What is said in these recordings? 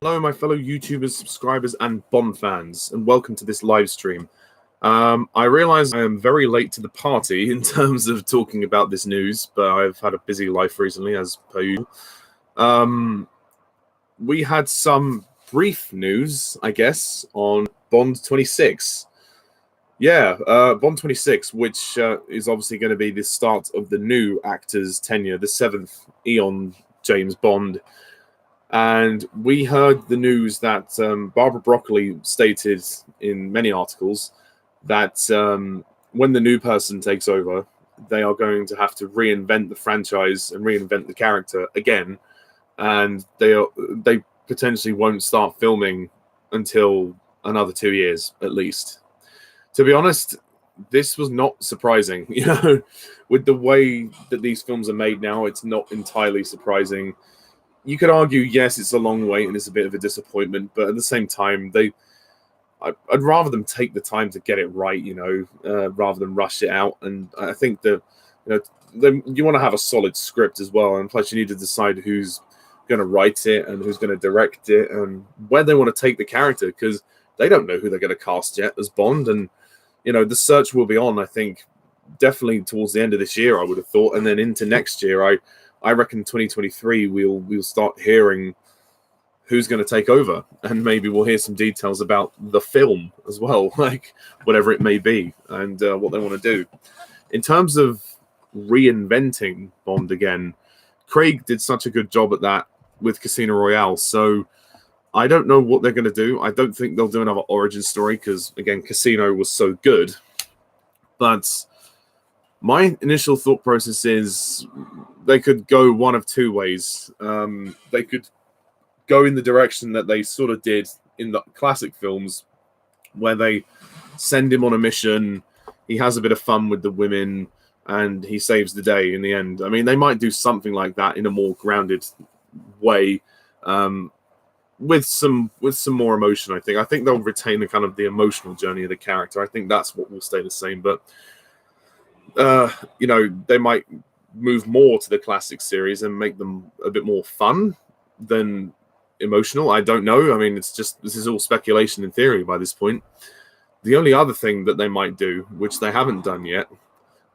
Hello, my fellow YouTubers, subscribers, and Bond fans, and welcome to this live stream. I realize I am very late to the party in terms of talking about this news, but I've had a busy life recently, as per usual. We had some brief news, I guess, on Bond 26. Yeah, Bond 26, which is obviously going to be the start of the new actor's tenure, the seventh Eon James Bond. And we heard the news that Barbara Broccoli stated in many articles that when the new person takes over, they are going to have to reinvent the franchise and reinvent the character again, and they potentially won't start filming until another 2 years at least. To be honest, this was not surprising. With the way that these films are made now, it's not entirely surprising. You could argue, yes, it's a long wait and it's a bit of a disappointment, but at the same time, I'd rather them take the time to get it right, rather than rush it out. And I think that, you want to have a solid script as well, and plus you need to decide who's going to write it and who's going to direct it and where they want to take the character, because they don't know who they're going to cast yet as Bond. And the search will be on, I think, definitely towards the end of this year, I would have thought, and then into next year. I reckon 2023 we'll start hearing who's going to take over, and maybe we'll hear some details about the film as well, like whatever it may be, and what they want to do. In terms of reinventing Bond again, Craig did such a good job at that with Casino Royale, so I don't know what they're going to do. I don't think they'll do another origin story because, again, Casino was so good. But my initial thought process is they could go one of two ways. They could go in the direction that they sort of did in the classic films, where they send him on a mission, he has a bit of fun with the women, and he saves the day in the end. I mean, they might do something like that in a more grounded way, with some more emotion. I think they'll retain the kind of the emotional journey of the character. I think that's what will stay the same. But they might move more to the classic series and make them a bit more fun than emotional. I don't know. I mean, this is all speculation and theory by this point. The only other thing that they might do, which they haven't done yet,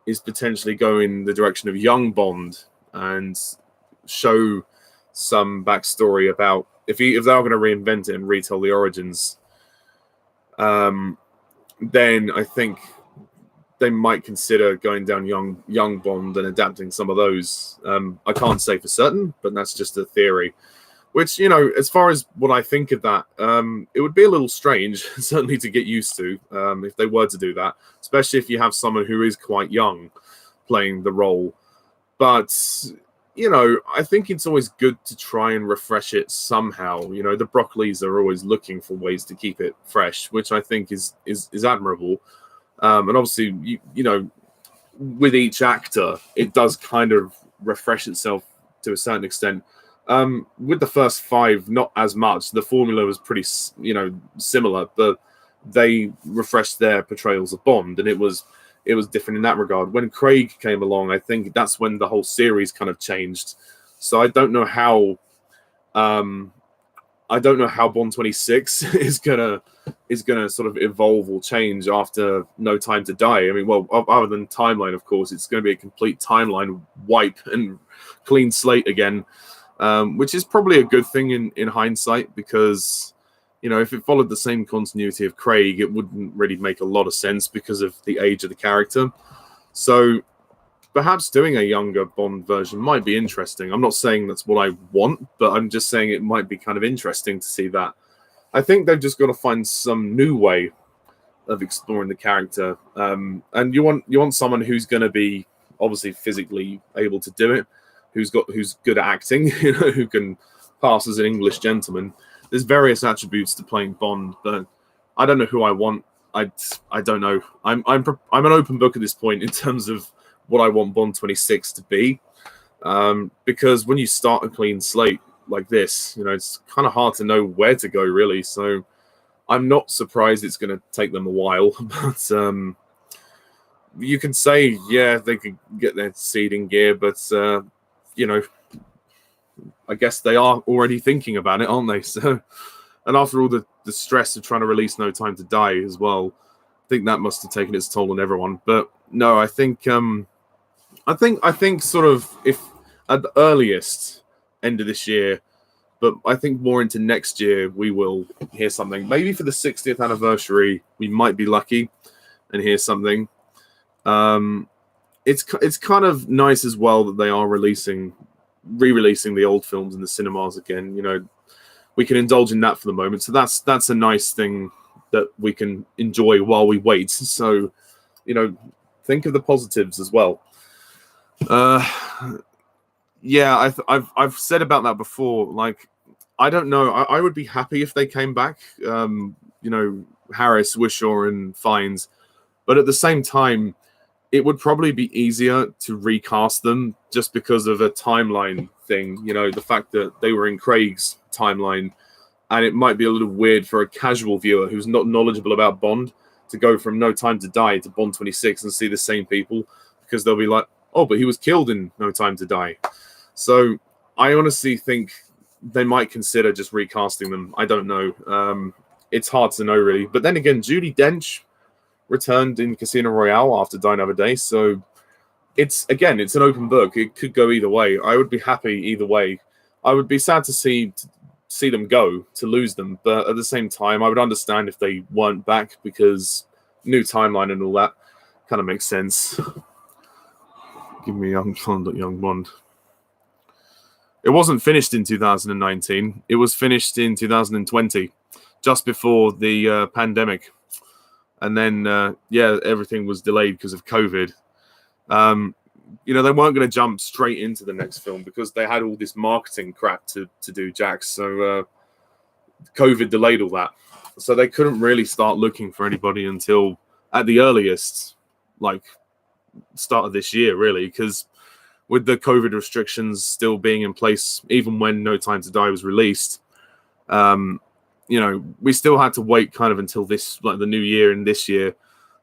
is potentially go in the direction of young Bond and show some backstory about if they are going to reinvent it and retell the origins. Then I think they might consider going down young Bond and adapting some of those. I can't say for certain, but that's just a theory. Which, as far as what I think of that, it would be a little strange, certainly to get used to, if they were to do that, especially if you have someone who is quite young playing the role. But, I think it's always good to try and refresh it somehow. The Broccoli's are always looking for ways to keep it fresh, which I think is admirable. And obviously, with each actor, it does kind of refresh itself to a certain extent. With the first five, not as much. The formula was pretty, similar, but they refreshed their portrayals of Bond, and it was different in that regard. When Craig came along, I think that's when the whole series kind of changed. So I don't know how Bond 26 is gonna sort of evolve or change after No Time to Die. I mean, well, other than timeline, of course, it's going to be a complete timeline wipe and clean slate again, which is probably a good thing in hindsight, because if it followed the same continuity of Craig, it wouldn't really make a lot of sense because of the age of the character. So perhaps doing a younger Bond version might be interesting. I'm not saying that's what I want, but I'm just saying it might be kind of interesting to see that. I think they've just got to find some new way of exploring the character. And you want someone who's going to be obviously physically able to do it, who's good at acting, who can pass as an English gentleman. There's various attributes to playing Bond, but I don't know who I want. I don't know. I'm an open book at this point in terms of what I want Bond 26 to be, because when you start a clean slate like this, it's kind of hard to know where to go, really. So I'm not surprised it's going to take them a while, but you can say, yeah, they could get their seed in gear, but I guess they are already thinking about it, aren't they? So, and after all the stress of trying to release No Time to Die as well, I think that must have taken its toll on everyone. But no, I think sort of, if at the earliest end of this year, but I think more into next year we will hear something. Maybe for the 60th anniversary, we might be lucky and hear something. It's kind of nice as well that they are re-releasing the old films in the cinemas again. You know, we can indulge in that for the moment. So that's a nice thing that we can enjoy while we wait. So, you know, think of the positives as well. Yeah, I've said about that before. Like, I don't know. I would be happy if they came back. You know, Harris, Wishaw, and Fiennes, but at the same time, it would probably be easier to recast them just because of a timeline thing. You know, the fact that they were in Craig's timeline, and it might be a little weird for a casual viewer who's not knowledgeable about Bond to go from No Time to Die to Bond 26 and see the same people, because they'll be like, oh, but he was killed in No Time to Die. So I honestly think they might consider just recasting them. I don't know. It's hard to know, really. But then again, Judi Dench returned in Casino Royale after Die Another Day. So it's an open book. It could go either way. I would be happy either way. I would be sad to see them go, to lose them. But at the same time, I would understand if they weren't back, because new timeline and all that kind of makes sense. Give me Young Bond. It wasn't finished in 2019. It was finished in 2020, just before the pandemic. And then, everything was delayed because of COVID. You know, they weren't going to jump straight into the next film because they had all this marketing crap to do, Jax. So COVID delayed all that. So they couldn't really start looking for anybody until, at the earliest, like, start of this year, really, because with the COVID restrictions still being in place, even when No Time to Die was released, you know, we still had to wait kind of until this, like the new year and this year,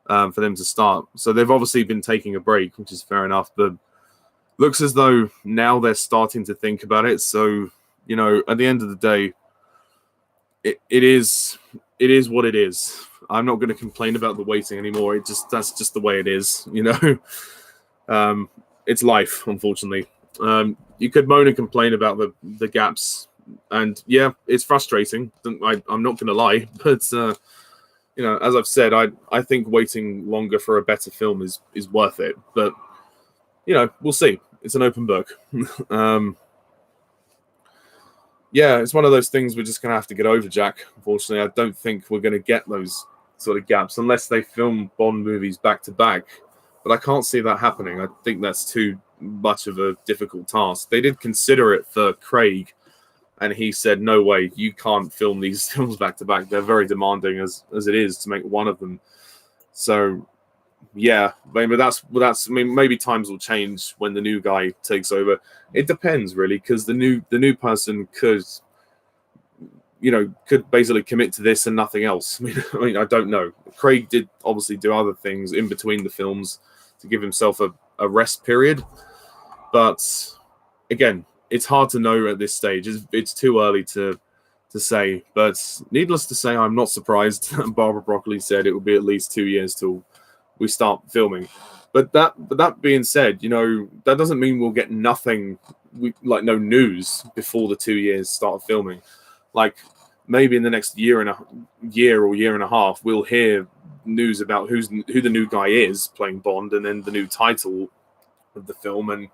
for them to start. So they've obviously been taking a break, which is fair enough, but looks as though now they're starting to think about it. So, you know, at the end of the day, it is what it is. I'm not going to complain about the waiting anymore. That's just the way it is, you know. It's life, unfortunately. You could moan and complain about the gaps, and yeah, it's frustrating. I'm not going to lie, but you know, as I've said, I think waiting longer for a better film is worth it. But you know, we'll see. It's an open book. Yeah, it's one of those things we're just going to have to get over, Jack. Unfortunately, I don't think we're going to get those sort of gaps unless they film Bond movies back to back. But I can't see that happening. I think that's too much of a difficult task. They did consider it for Craig, and he said, no way, you can't film these films back to back. They're very demanding as it is to make one of them. So, yeah, maybe that's. I mean, maybe times will change when the new guy takes over. It depends, really, because the new person could basically commit to this and nothing else. I mean, I don't know. Craig did obviously do other things in between the films to give himself a rest period. But again, it's hard to know at this stage. It's too early to say. But needless to say, I'm not surprised. Barbara Broccoli said it will be at least 2 years till we start filming. But that being said, you know, that doesn't mean we'll get nothing, no news before the 2 years start filming. Like, maybe in the next year or year and a half, we'll hear news about who the new guy is playing Bond, and then the new title of the film, and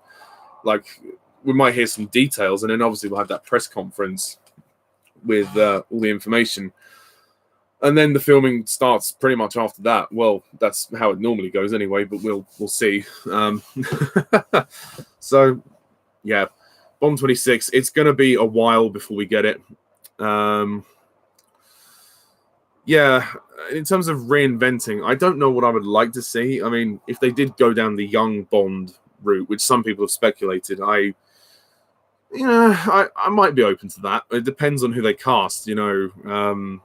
like we might hear some details, and then obviously we'll have that press conference with all the information, and then the filming starts pretty much after that. Well, that's how it normally goes anyway, but we'll see. So yeah, Bond 26. It's going to be a while before we get it. Yeah, in terms of reinventing, I don't know what I would like to see. I mean, if they did go down the young Bond route, which some people have speculated, I might be open to that. It depends on who they cast, you know.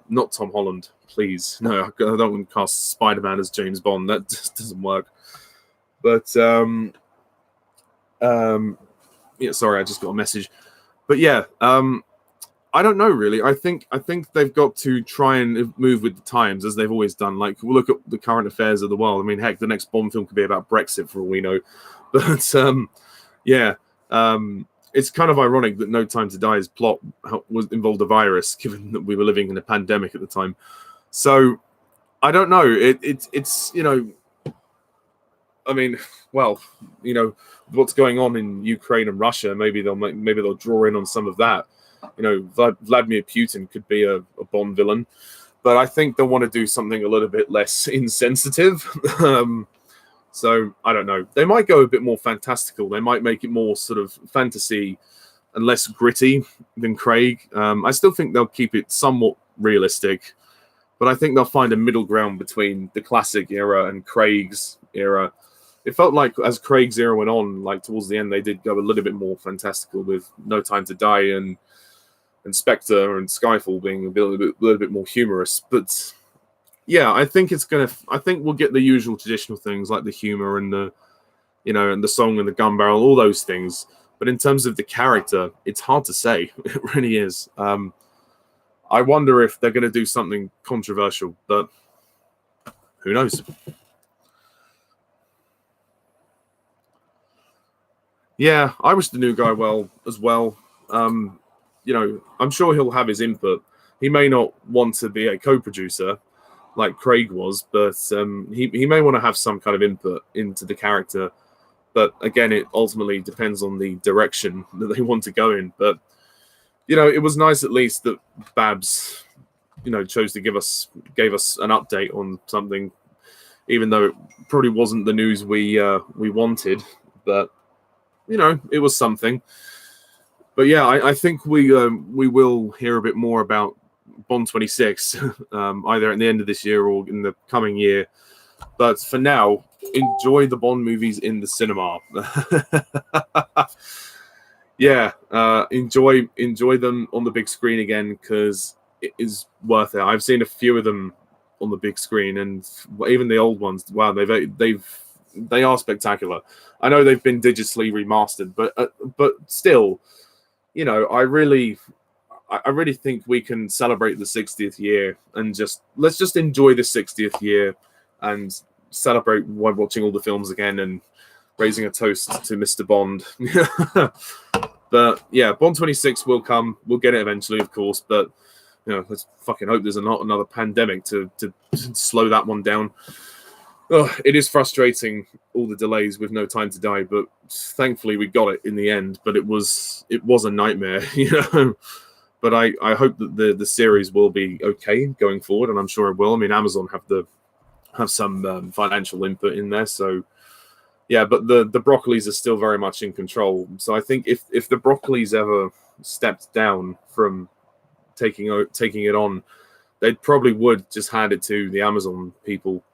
Not Tom Holland, please. No, I don't want to cast Spider-Man as James Bond. That just doesn't work. But yeah, sorry, I just got a message. But yeah, I don't know really. I think they've got to try and move with the times as they've always done. Like, we'll look at the current affairs of the world. I mean, heck, the next Bond film could be about Brexit for all we know. But yeah, it's kind of ironic that No Time to Die's plot was involved a virus, given that we were living in a pandemic at the time. So I don't know. It's I mean, well, what's going on in Ukraine and Russia. Maybe they'll draw in on some of that. Vladimir Putin could be a Bond villain, but I think they'll want to do something a little bit less insensitive. So I don't know. They might go a bit more fantastical. They might make it more sort of fantasy and less gritty than Craig. I still think they'll keep it somewhat realistic, but I think they'll find a middle ground between the classic era and Craig's era. It felt like as Craig's era went on, like towards the end, they did go a little bit more fantastical with No Time to Die and Spectre and Skyfall being a little bit more humorous. But yeah, I think we'll get the usual traditional things like the humor and and the song and the gun barrel, all those things. But in terms of the character, it's hard to say. It really is. I wonder if they're going to do something controversial, but who knows? Yeah, I wish the new guy well as well. I'm sure he'll have his input. He may not want to be a co-producer like Craig was, but he may want to have some kind of input into the character. But again, it ultimately depends on the direction that they want to go in. But it was nice at least that Babs, chose to gave us an update on something, even though it probably wasn't the news we wanted. But it was something. But yeah, I think we will hear a bit more about Bond 26, either at the end of this year or in the coming year. But for now, enjoy the Bond movies in the cinema. Yeah, enjoy them on the big screen again, because it is worth it. I've seen a few of them on the big screen, and even the old ones. Wow, they are spectacular. I know they've been digitally remastered, but still, I really think we can celebrate the 60th year and let's just enjoy the 60th year and celebrate while watching all the films again and raising a toast to Mr. Bond. But yeah, Bond 26 will come. We'll get it eventually, of course, but let's fucking hope there's not another pandemic to slow that one down. It is frustrating, all the delays with No Time to Die, but thankfully we got it in the end. But it was a nightmare, But I hope that the series will be okay going forward, and I'm sure it will. I mean, Amazon have some financial input in there, so yeah. But the Broccolis are still very much in control. So I think if the Broccolis ever stepped down from taking it on, they probably would just hand it to the Amazon people.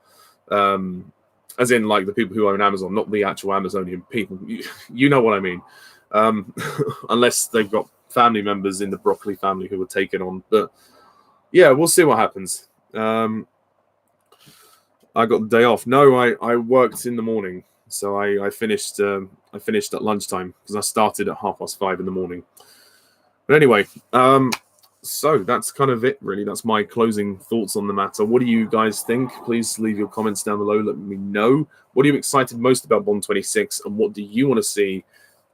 As in, like, the people who own Amazon, not the actual Amazonian people. You know what I mean. Unless they've got family members in the Broccoli family who would take it on. But yeah, we'll see what happens. I got the day off. No, I worked in the morning, so I finished at lunchtime because I started at 5:30 in the morning. But anyway, so that's kind of it, really. That's my closing thoughts on the matter. What do you guys think? Please leave your comments down below. Let me know. What are you excited most about Bond 26, and what do you want to see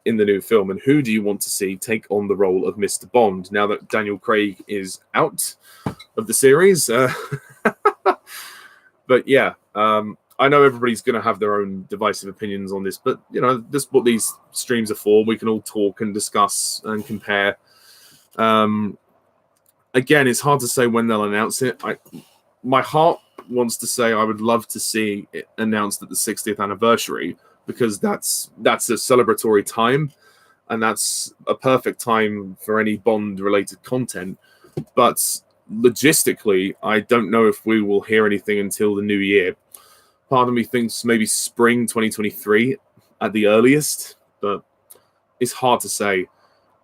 in the new film? And who do you want to see take on the role of Mr. Bond now that Daniel Craig is out of the series? But yeah, I know everybody's going to have their own divisive opinions on this, but this is what these streams are for. We can all talk and discuss and compare. Again, it's hard to say when they'll announce it. My heart wants to say I would love to see it announced at the 60th anniversary, because that's a celebratory time, and that's a perfect time for any Bond-related content. But logistically, I don't know if we will hear anything until the new year. Part of me thinks maybe spring 2023 at the earliest, but it's hard to say.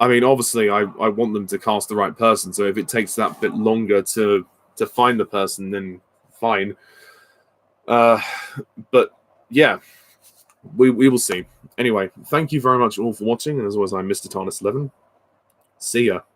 I mean, obviously, I want them to cast the right person. So if it takes that bit longer to find the person, then fine. But yeah, we will see. Anyway, thank you very much all for watching. And as always, I'm Mr. Tarnis11. See ya.